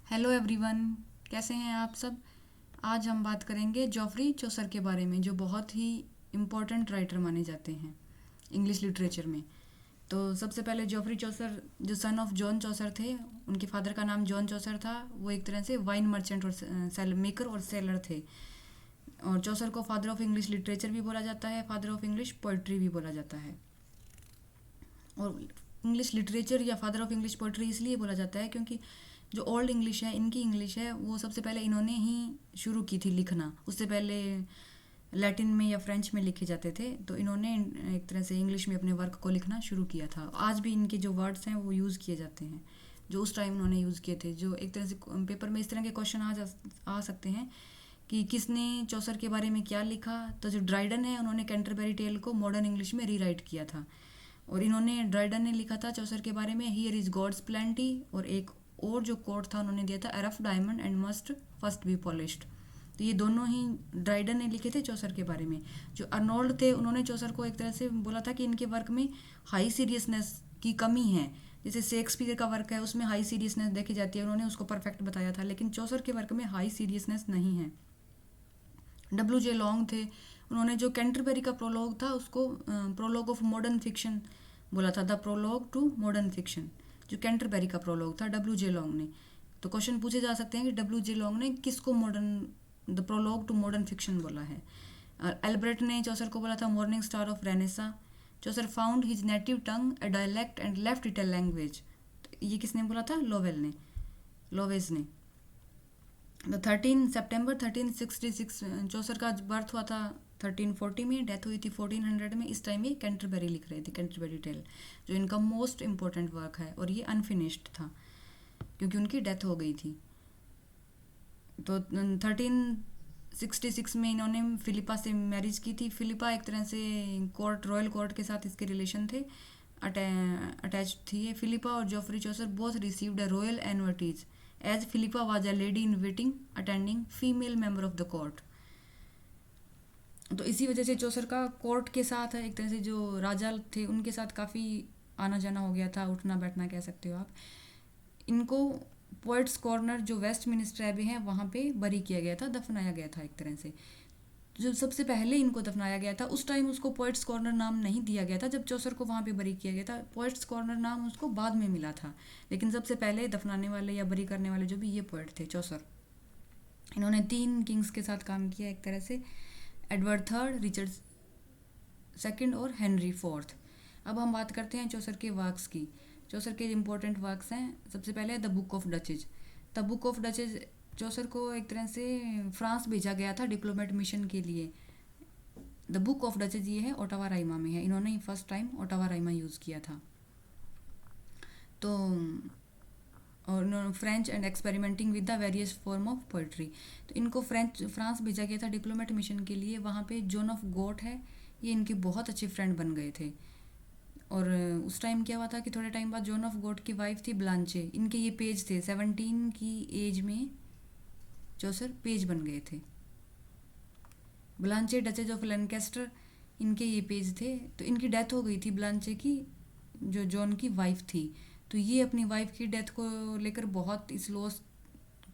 Hello everyone. कैसे हैं आप सब। आज हम बात करेंगे जॉफरी चौसर के बारे में, जो बहुत ही इम्पोर्टेंट राइटर माने जाते हैं इंग्लिश लिटरेचर में। तो सबसे पहले जॉफरी चौसर जो सन ऑफ जॉन चौसर थे, उनके फादर का नाम जॉन चौसर था। वो एक तरह से वाइन मर्चेंट और सेल मेकर और सेलर थे। और चौसर को फादर ऑफ इंग्लिश लिटरेचर भी बोला जाता है, फादर ऑफ इंग्लिश पोइट्री भी बोला जाता है। और इंग्लिश लिटरेचर या फादर ऑफ इंग्लिश पोइट्री इसलिए बोला जाता है क्योंकि जो ओल्ड इंग्लिश है, इनकी इंग्लिश है, वो सबसे पहले इन्होंने ही शुरू की थी लिखना। उससे पहले लैटिन में या फ्रेंच में लिखे जाते थे, तो इन्होंने एक तरह से इंग्लिश में अपने वर्क को लिखना शुरू किया था। आज भी इनके जो वर्ड्स हैं वो यूज़ किए जाते हैं, जो उस टाइम उन्होंने यूज़ किए थे। जो एक तरह से पेपर में इस तरह के क्वेश्चन आ सकते हैं कि किसने चौसर के बारे में क्या लिखा। तो जो ड्राइडन है, उन्होंने कैंटरबरी टेल को मॉडर्न इंग्लिश में रीराइट किया था। और इन्होंने ड्राइडन ने लिखा था चौसर के बारे में हियर इज़ गॉड्स प्लेंटी। और एक और जो कोट था उन्होंने दिया था rough diamond and must first B polished. तो ये दोनों ही ड्राइडन ने लिखे थे चौसर के बारे में। जो अर्नोल्ड थे, उन्होंने चौसर को एक तरह से बोला था कि इनके वर्क में हाई सीरियसनेस की कमी है। जैसे शेक्सपियर का वर्क है, उसमें हाई सीरियसनेस देखी जाती है, उन्होंने उसको परफेक्ट बताया था। लेकिन चौसर के वर्क में हाई सीरियसनेस नहीं है। W.J. लॉन्ग थे, उन्होंने जो कैंटरबरी का प्रोलॉग था उसको प्रोलॉग ऑफ मॉडर्न फिक्शन बोला था, the prologue to modern fiction. जो कैंटरबरी का प्रोलॉग था W.J. लॉन्ग ने। तो क्वेश्चन पूछे जा सकते हैं कि W.J. लॉन्ग ने किसको modern the prologue to modern fiction बोला है। एल्ब्रेट ने चौसर को बोला था morning star of renaissance. Chaucer found his native tongue a dialect and left it a language. ये किसने बोला था? लोवेल ने, लोवेज ने। तो 13 सितंबर 1366 चौसर का बर्थ हुआ था। 1340 में डेथ हुई थी 1400 में। इस टाइम ये कैंटरबरी लिख रहे थे, कैंटरबरी टेल, जो इनका मोस्ट इम्पोर्टेंट वर्क है। और ये अनफिनिश्ड था क्योंकि उनकी डेथ हो गई थी। तो 1366 में इन्होंने फिलिपा से मैरिज की थी। फिलिपा एक तरह से कोर्ट, रॉयल कोर्ट के साथ इसके रिलेशन थे, अटैच थी ये। फिलिपा और Geoffrey Chaucer both received a royal annuities as Philippa was a lady in waiting attending female member of the court. तो इसी वजह से चौसर का कोर्ट के साथ एक तरह से जो राजा थे उनके साथ काफ़ी आना जाना हो गया था, उठना बैठना कह सकते हो आप। इनको पोइट्स कॉर्नर जो वेस्ट मिनिस्टर एबी है वहाँ पे बरी किया गया था, दफनाया गया था एक तरह से। जो सबसे पहले इनको दफनाया गया था उस टाइम उसको पोइट्स कॉर्नर नाम नहीं दिया गया था। जब चौसर को वहाँ पे बरी किया गया था, पोइट्स कॉर्नर नाम उसको बाद में मिला था। लेकिन सबसे पहले दफनाने वाले या बरी करने वाले जो भी ये पोइट थे, चौसर। इन्होंने 3 किंग्स के साथ काम किया एक तरह से, एडवर्ड थर्ड, रिचर्ड सेकंड और हेनरी फोर्थ। अब हम बात करते हैं चौसर के वर्क्स की। चौसर के इम्पोर्टेंट वर्क्स हैं, सबसे पहले the book of Duchess. The book of Duchess Chaucer को एक तरह से फ्रांस भेजा गया था डिप्लोमेट मिशन के लिए। द बुक ऑफ डचेज ये है, ओटावा राइमा में है। इन्होंने first time Ottawa Raima use किया था। तो और इन्होंने French and experimenting with the various form of poetry. तो इनको फ्रांस भेजा गया था डिप्लोमेट मिशन के लिए। वहाँ पे जॉन ऑफ गोट है, ये इनके बहुत अच्छे फ्रेंड बन गए थे। और उस टाइम क्या हुआ था कि थोड़े टाइम बाद जॉन ऑफ गोट की वाइफ थी ब्लांचे। इनके ये पेज थे, 17 की एज में चौसर पेज बन गए थे। ब्लांचे डचेज ऑफ लैनकेस्टर, इनके ये पेज थे। तो इनकी डेथ हो गई थी, ब्लांचे की, जो जॉन की वाइफ थी। तो ये अपनी वाइफ की डेथ को लेकर बहुत इस लॉस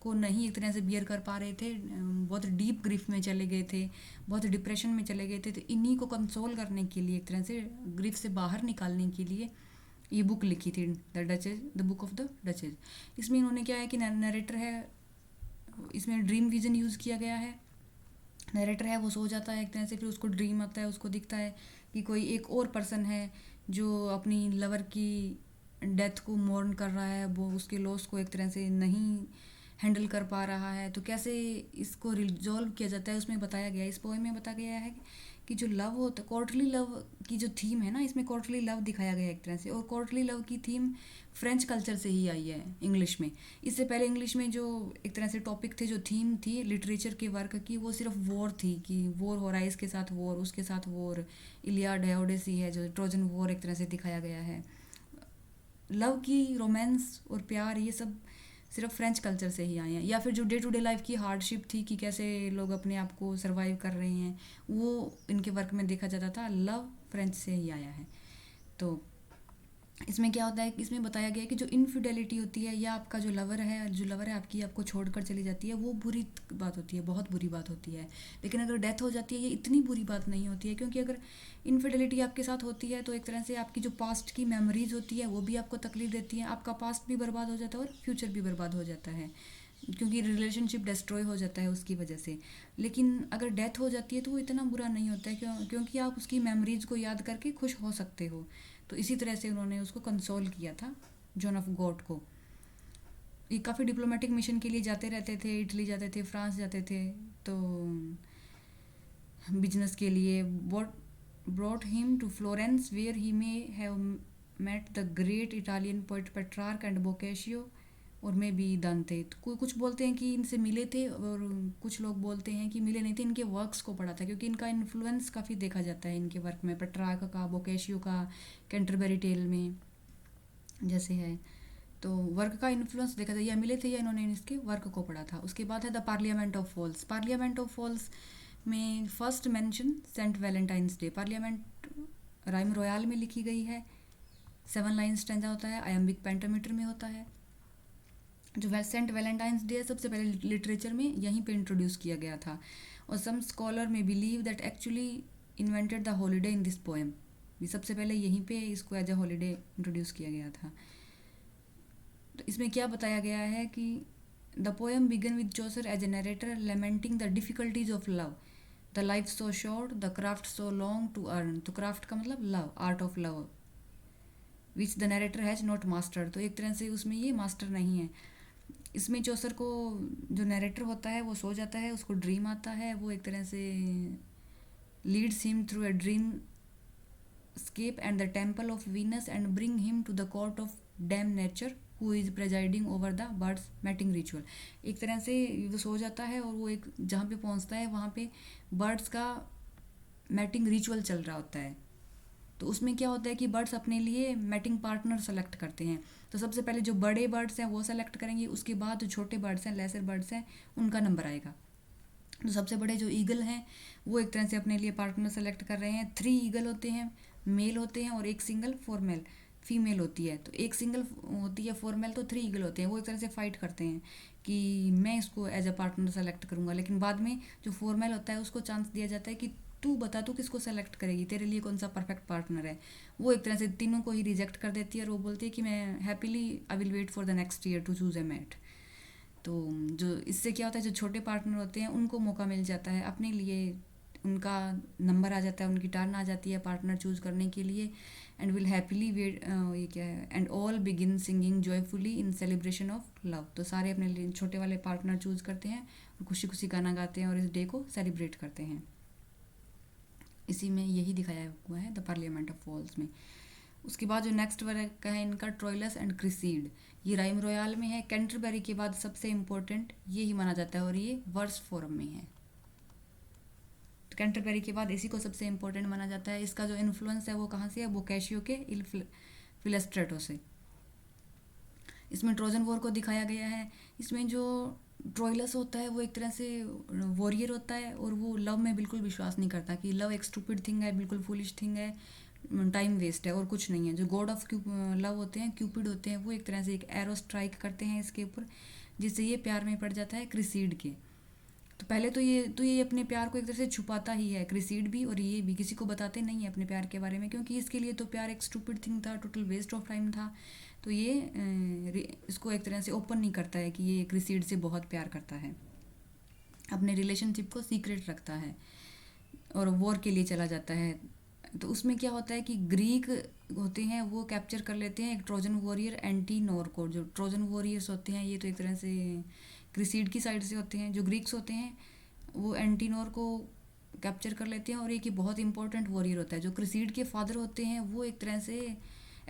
को नहीं एक तरह से बियर कर पा रहे थे, बहुत डीप ग्रीफ में चले गए थे, बहुत डिप्रेशन में चले गए थे। तो इन्हीं को कंसोल करने के लिए, एक तरह से ग्रीफ से बाहर निकालने के लिए ये बुक लिखी थी, the duchess, the book of the duchess. इसमें इन्होंने क्या है कि नरेटर है, इसमें ड्रीम विजन यूज़ किया गया है। नरेटर है वो सो जाता है एक तरह से, फिर उसको ड्रीम आता है, उसको दिखता है कि कोई एक और पर्सन है जो अपनी लवर की डेथ को मोर्न कर रहा है, वो उसके लॉस को एक तरह से नहीं हैंडल कर पा रहा है। तो कैसे इसको रिजॉल्व किया जाता है उसमें बताया गया है। इस पोएम में बताया गया है कि जो लव होता, कोर्टली लव की जो थीम है ना, इसमें कोर्टली लव दिखाया गया है एक तरह से। और कोर्टली लव की थीम फ्रेंच कल्चर से ही आई है इंग्लिश में। इससे पहले इंग्लिश में जो एक तरह से टॉपिक थे, जो थीम थी लिटरेचर के वर्क की, वो सिर्फ वॉर थी, कि वॉर हो रहा है, इसके साथ वॉर, उसके साथ वॉर। इलियाड है, ओडेसी है, जो ट्रोजन वॉर एक तरह से दिखाया गया है। लव की, रोमांस और प्यार, ये सब सिर्फ फ्रेंच कल्चर से ही आए हैं। या फिर जो डे टू डे लाइफ की हार्डशिप थी, कि कैसे लोग अपने आप को सर्वाइव कर रहे हैं, वो इनके वर्क में देखा जाता था। लव फ्रेंच से ही आया है। तो इसमें क्या होता है कि इसमें बताया गया है कि जो इनफिडेलिटी होती है या आपका जो लवर है आपकी आपको छोड़कर चली जाती है, वो बुरी बात होती है, बहुत बुरी बात होती है। लेकिन अगर डेथ हो जाती है ये इतनी बुरी बात नहीं होती है, क्योंकि अगर इनफिडेलिटी आपके साथ होती है तो एक तरह से आपकी जो पास्ट की मेमोरीज होती है वो भी आपको तकलीफ देती हैं, आपका पास्ट भी बर्बाद हो जाता है और फ्यूचर भी बर्बाद हो जाता है, क्योंकि रिलेशनशिप डिस्ट्रॉय हो जाता है उसकी वजह से। लेकिन अगर डेथ हो जाती है तो वो इतना बुरा नहीं होता है, क्योंकि आप उसकी मेमोरीज को याद करके खुश हो सकते हो। तो इसी तरह से उन्होंने उसको कंसोल किया था, जॉन ऑफ गॉड को। ये काफ़ी डिप्लोमेटिक मिशन के लिए जाते रहते थे, इटली जाते थे, फ्रांस जाते थे, तो बिजनेस के लिए। What brought him to Florence where he may have met the great Italian poet Petrarch and Boccaccio और में भी दांते। तो कोई कुछ बोलते हैं कि इनसे मिले थे और कुछ लोग बोलते हैं कि मिले नहीं थे, इनके वर्क्स को पढ़ा था, क्योंकि इनका इन्फ्लुएंस काफ़ी देखा जाता है इनके वर्क में, पेट्रार्क का, बोकेशियो का, कैंटरबरी टेल में जैसे है। तो वर्क का इन्फ्लुएंस देखा था, या मिले थे या इन्होंने इसके वर्क को पढ़ा था। उसके बाद है the parliament of fowls. Parliament of fowls में first mention Saint Valentine's day. Parliament rhyme royal में लिखी गई है, 7 लाइन स्टैंजा होता है, आयम्बिक पेंटामीटर में होता है। जो सेंट वैलेंटाइंस डे है सबसे पहले लिटरेचर में यहीं पे इंट्रोड्यूस किया गया था, और सम स्कॉलर में believe that actually invented the holiday in this poem. ये सबसे पहले यहीं पे इसको एज अ हॉलीडे इंट्रोड्यूस किया गया था। तो इसमें क्या बताया गया है कि the poem began with Chaucer as a narrator lamenting the difficulties of love, the life so short, the craft so long to earn. तो क्राफ्ट का मतलब love, art of love, which the narrator has not mastered. तो एक तरह से उसमें ये master नहीं है। इसमें चौसर को जो नरेटर होता है वो सो जाता है, उसको ड्रीम आता है, वो एक तरह से leads him through a dreamscape and the temple of Venus and bring him to the court of dame nature who is presiding over the birds mating ritual. एक तरह से वो सो जाता है और वो एक जहाँ पे पहुँचता है वहाँ पे बर्ड्स का मैटिंग रिचुअल चल रहा होता है। तो उसमें क्या होता है कि बर्ड्स अपने लिए मैटिंग पार्टनर सेलेक्ट करते हैं। तो सबसे पहले जो बड़े बर्ड्स हैं वो सेलेक्ट करेंगे, उसके बाद जो छोटे बर्ड्स हैं, लेसर बर्ड्स हैं, उनका नंबर आएगा। तो सबसे बड़े जो ईगल हैं वो एक तरह से अपने लिए पार्टनर सेलेक्ट कर रहे हैं। 3 ईगल होते हैं, मेल होते हैं, और एक सिंगल फॉरमेल फीमेल होती है। तो एक सिंगल होती है फॉरमेल, तो 3 ईगल होते हैं, वो एक तरह से फाइट करते हैं कि मैं इसको एज अ पार्टनर सेलेक्ट करूँगा। लेकिन बाद में जो फॉरमेल होता है उसको चांस दिया जाता है कि तू बता तू किसको सेलेक्ट करेगी, तेरे लिए कौन सा परफेक्ट पार्टनर है। वो एक तरह से तीनों को ही रिजेक्ट कर देती है और वो बोलती है कि मैं happily I will wait for the next year to choose a mate. तो जो इससे क्या होता है, जो छोटे पार्टनर होते हैं उनको मौका मिल जाता है अपने लिए, उनका नंबर आ जाता है, उनकी टर्न आ जाती है पार्टनर चूज़ करने के लिए। एंड विल हैप्पीली वेट, ये क्या है, and all begin singing joyfully in celebration of love. तो सारे अपने लिए छोटे वाले पार्टनर चूज़ करते हैं और खुशी खुशी गाना गाते हैं और इस डे को सेलिब्रेट करते हैं। इसी में यही दिखाया हुआ है द पार्लियामेंट ऑफ फॉल्स में। उसके बाद जो नेक्स्ट वर्क है इनका ट्रोइलस एंड क्रिसीड। ये राइम रॉयल में है, कैंटरबरी के बाद सबसे इम्पोर्टेंट ये ही माना जाता है और ये वर्स फॉर्म में है। तो कैंटरबरी के बाद इसी को सबसे इम्पोर्टेंट माना जाता है। इसका जो इन्फ्लुएंस है वो कहाँ से है, वो कैशियो के इल फिलस्ट्रेटो से। इसमें ट्रोजन वॉर को दिखाया गया है। इसमें जो ट्रोइलस होता है वो एक तरह से वॉरियर होता है और वो लव में बिल्कुल विश्वास नहीं करता, कि लव एक स्टूपिड थिंग है, बिल्कुल फूलिश थिंग है, टाइम वेस्ट है और कुछ नहीं है। जो गॉड ऑफ लव होते हैं, क्यूपिड होते हैं, वो एक तरह से एक एरो स्ट्राइक करते हैं इसके ऊपर, जिससे ये प्यार में पड़ जाता है क्रिसीड के। तो पहले तो ये अपने प्यार को एक तरह से छुपाता ही है, क्रिसीड भी और ये भी किसी को बताते नहीं है अपने प्यार के बारे में, क्योंकि इसके लिए तो प्यार एक स्टूपिड थिंग था, टोटल वेस्ट ऑफ टाइम था। तो ये इसको एक तरह से ओपन नहीं करता है कि ये क्रिसीड से बहुत प्यार करता है, अपने रिलेशनशिप को सीक्रेट रखता है और वॉर के लिए चला जाता है। तो उसमें क्या होता है कि ग्रीक होते हैं वो कैप्चर कर लेते हैं एक ट्रोजन वॉरियर एंटीनोर को। जो ट्रोजन वॉरियर्स होते हैं ये तो एक तरह से क्रिसीड की साइड से होते हैं, जो ग्रीक्स होते हैं वो एंटीनोर को कैप्चर कर लेते हैं। और एक ये बहुत इंपॉर्टेंट वॉरियर होता है, जो क्रिसीड के फादर होते हैं वो एक तरह से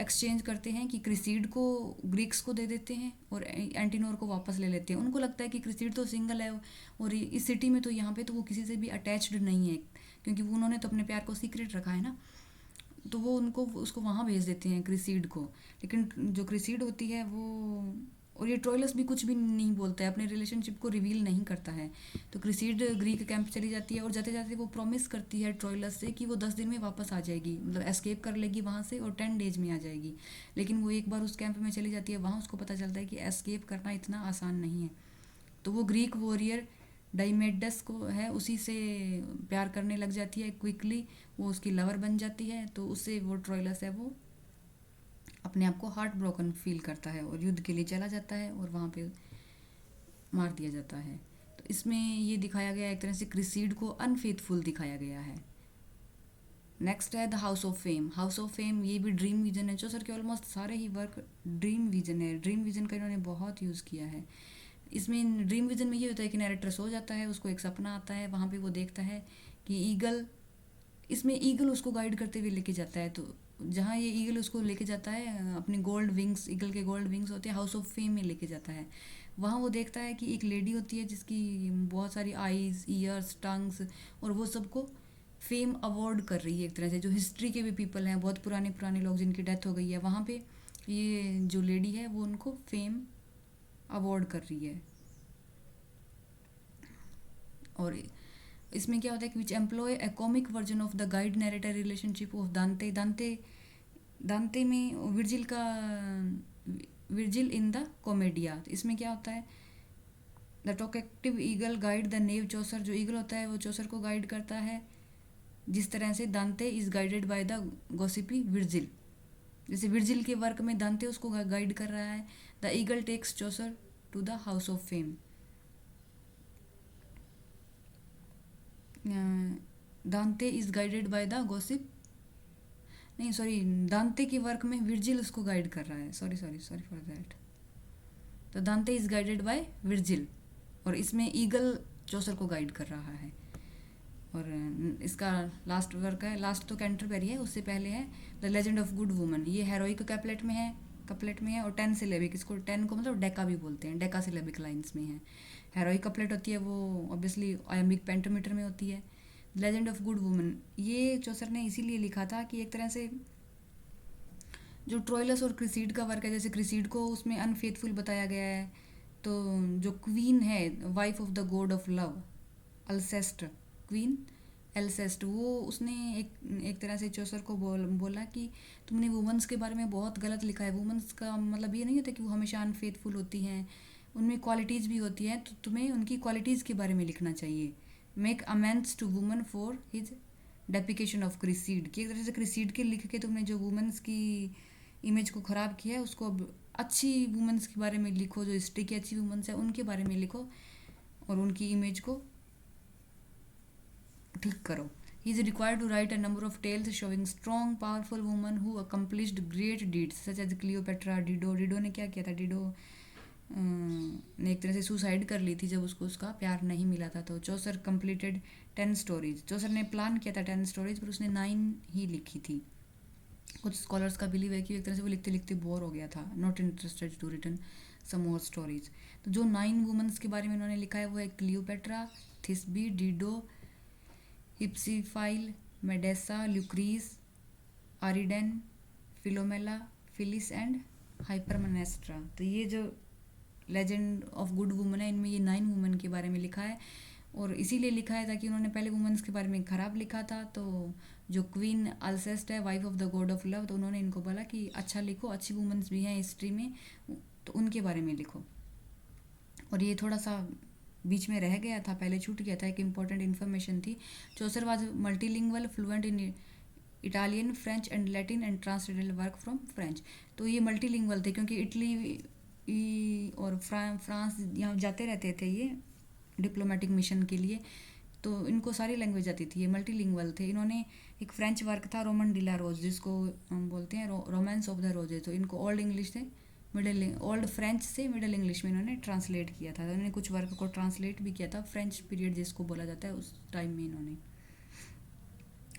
एक्सचेंज करते हैं कि क्रिसीड को ग्रीक्स को दे देते हैं और एंटीनोर को वापस ले लेते हैं। उनको लगता है कि क्रिसीड तो सिंगल है और इस सिटी में तो यहाँ पे तो वो किसी से भी अटैच्ड नहीं है, क्योंकि वो उन्होंने तो अपने प्यार को सीक्रेट रखा है ना। तो वो उसको वहाँ भेज देते हैं क्रिसीड को। लेकिन जो क्रिसीड होती है वो और ये ट्रोइलस भी कुछ भी नहीं बोलता है, अपने रिलेशनशिप को रिवील नहीं करता है। तो क्रिसीड ग्रीक कैंप चली जाती है और जाते जाते वो प्रॉमिस करती है ट्रोइलस से कि वो 10 दिन में वापस आ जाएगी, मतलब एस्केप कर लेगी वहाँ से और 10 डेज में आ जाएगी। लेकिन वो एक बार उस कैंप में चली जाती है, वहाँ उसको पता चलता है कि एस्केप करना इतना आसान नहीं है। तो वो ग्रीक वॉरियर डाइमेडस को है उसी से प्यार करने लग जाती है क्विकली, वो उसकी लवर बन जाती है। तो उससे वो ट्रोइलस है वो अपने आप को हार्ट ब्रोकन फील करता है और युद्ध के लिए चला जाता है और वहाँ पे मार दिया जाता है। तो इसमें ये दिखाया गया एक तरह से क्रिसीड को अनफेथफुल दिखाया गया है। नेक्स्ट है the house of fame. House of fame ये भी ड्रीम विजन है, चौसर के ऑलमोस्ट सारे ही वर्क ड्रीम विजन है। ड्रीम विजन का इन्होंने बहुत यूज़ किया है। इसमें ड्रीम विजन में ये होता है कि नैरेटर सो जाता है, उसको एक सपना आता है, वहाँ पे वो देखता है कि ईगल, इसमें ईगल उसको गाइड करते हुए लेके जाता है। तो जहाँ ये ईगल उसको लेके जाता है अपने गोल्ड विंग्स, ईगल के गोल्ड विंग्स होते हैं, हाउस ऑफ फेम में लेके जाता है। वहाँ वो देखता है कि एक लेडी होती है जिसकी बहुत सारी आईज, ईयर्स, टंग्स, और वो सबको फेम अवार्ड कर रही है एक तरह से। जो हिस्ट्री के भी पीपल हैं, बहुत पुराने पुराने लोग जिनकी डेथ हो गई है, वहाँ पे ये जो लेडी है वो उनको फेम अवार्ड कर रही है। और इसमें क्या होता है कि which employ a comic version of the guide narrator relationship of Dante. Dante में विर्जिल इन द कॉमेडिया। इसमें क्या होता है, the talkative eagle guide the naive Chaucer. जो ईगल होता है वो चौसर को गाइड करता है, जिस तरह से Dante is guided by the gossipy Virgil. जैसे विर्जिल के वर्क में दांते उसको गाइड कर रहा है। The eagle takes Chaucer to the house of fame. Dante is guided by the gossip, नहीं सॉरी, दांते के वर्क में विर्जिल उसको गाइड कर रहा है। Sorry sorry sorry for that. तो दांते इज गाइडेड बाय विर्जिल और इसमें ईगल चौसर को गाइड कर रहा है। और इसका लास्ट वर्क है, लास्ट तो कैंटरबरी है, उससे पहले है the legend of good woman. ये हेरोइक कपलेट में है और 10 सिलेबिक, इसको 10 को मतलब डेका भी बोलते हैं, डेका सिलेबिक लाइन्स में है। हेरोइक कपलेट होती है वो ऑब्वियसली आयम्बिक पेंटोमीटर में होती है। लेजेंड ऑफ गुड वुमन ये चौसर ने इसीलिए लिखा था कि एक तरह से जो ट्रोइलस और क्रिसीड का वर्क है, जैसे क्रिसीड को उसमें अनफेथफुल बताया गया है, तो जो क्वीन है wife of the god of love, Alceste, queen Alceste, वो उसने एक तरह से चौसर को बोला कि तुमने वुमेंस के बारे में बहुत गलत लिखा है। वुमेंस का मतलब ये नहीं होता कि वो हमेशा अनफेथफुल होती हैं, उनमें क्वालिटीज़ भी होती हैं, तो तुम्हें उनकी क्वालिटीज़ के बारे में लिखना चाहिए। Make amends to woman for his depiction of Criseyde, कि एक तरह से क्रिसीड के लिख के तुमने जो वुमेंस की इमेज को ख़राब किया है उसको अब अच्छी वुमेंस के बारे में लिखो, जो हिस्ट्री की अच्छी वुमेंस है उनके बारे में लिखो और उनकी इमेज को ठीक करो। He is required to write a number of tales showing strong powerful woman who accomplished great deeds such as Cleopatra. Dido ने क्या किया था, डिडो ने एक तरह से सुसाइड कर ली थी जब उसको उसका प्यार नहीं मिला था। तो चौसर कंप्लीटेड 10 स्टोरीज। चौसर ने प्लान किया था 10 स्टोरीज पर उसने 9 ही लिखी थी। कुछ स्कॉलर्स का बिलीव है कि एक तरह से वो लिखते लिखते बोर हो गया था, not interested to return some more stories. तो जो 9 वुमेंस के बारे में उन्होंने लिखा है वो है क्लियोपेट्रा, थिस्बी, डिडो, हिप्सीफाइल, मेडेसा, ल्यूक्रीज, आरिडेन, फिलोमेला, फिलिस एंड हाइपरमनेस्ट्रा। तो ये जो लेजेंड ऑफ गुड वुमन है इनमें ये 9 वुमेन के बारे में लिखा है और इसीलिए लिखा है ताकि उन्होंने पहले वुमेन्स के बारे में ख़राब लिखा था। तो जो क्वीन अल्सेस्ट है wife of the god of love, तो उन्होंने इनको बोला कि अच्छा लिखो, अच्छी वुमेन्स भी हैं हिस्ट्री में तो उनके बारे में लिखो। और ये थोड़ा सा बीच में रह गया था, पहले छूट गया था, एक इम्पॉर्टेंट इन्फॉर्मेशन थी। Chaucer was multilingual, fluent in Italian, French and Latin and translated work from French. तो ये मल्टीलिंगुअल थे क्योंकि इटली और फ्रांस यहाँ जाते रहते थे ये डिप्लोमेटिक मिशन के लिए, तो इनको सारी लैंग्वेज आती थी, ये मल्टीलिंगुअल थे। इन्होंने एक फ्रेंच वर्क था रोमन डिला रोज, जिसको हम बोलते हैं रोमांस ऑफ द रोजेज, तो इनको ओल्ड इंग्लिश से ओल्ड फ्रेंच से मिडल इंग्लिश में इन्होंने ट्रांसलेट किया था। तो इन्होंने कुछ वर्क को ट्रांसलेट भी किया था, फ्रेंच पीरियड जिसको बोला जाता है उस टाइम में इन्होंने।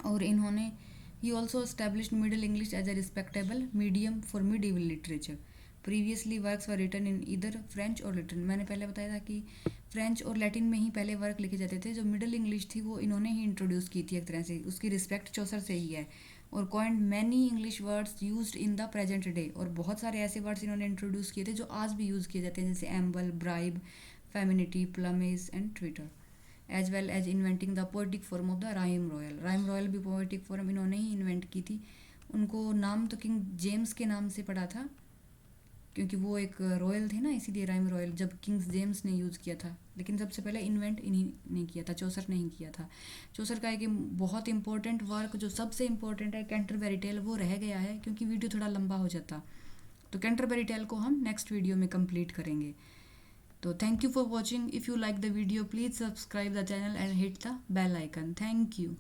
और इन्होंने ही also established middle English as a respectable medium for medieval literature. Previously works were written in either French और लैटिन। मैंने पहले बताया था कि फ्रेंच और लैटिन में ही पहले वर्क लिखे जाते थे। जो मिडल इंग्लिश थी वो इन्होंने ही इंट्रोड्यूस की थी एक तरह से, उसकी रिस्पेक्ट चौसर से ही है। और coined many English words used in the present day, और बहुत सारे ऐसे वर्ड्स इन्होंने इंट्रोड्यूस किए थे जो आज भी यूज़ किए जाते हैं, जैसे amble, bribe, femininity, plumage and twitter, as well as inventing the poetic form of the rhyme royal. Rhyme royal भी पोएटिक फॉर्म इन्होंने ही इन्वेंट की थी। उनको नाम तो किंग जेम्स के नाम से पड़ा था, क्योंकि वो एक रॉयल थे ना, इसीलिए राइम रॉयल जब किंग्स जेम्स ने यूज़ किया था, लेकिन सबसे पहले इन्वेंट इन्हीं ने किया था, चौसर ने ही किया था। चौसर का एक बहुत इंपॉर्टेंट वर्क जो सबसे इम्पोर्टेंट है, कैंटरबरी टेल, वो रह गया है क्योंकि वीडियो थोड़ा लंबा हो जाता, तो कैंटरबरी टेल को हम नेक्स्ट वीडियो में कंप्लीट करेंगे। तो thank you for watching. If you like the video please subscribe the channel and hit the bell icon. Thank you.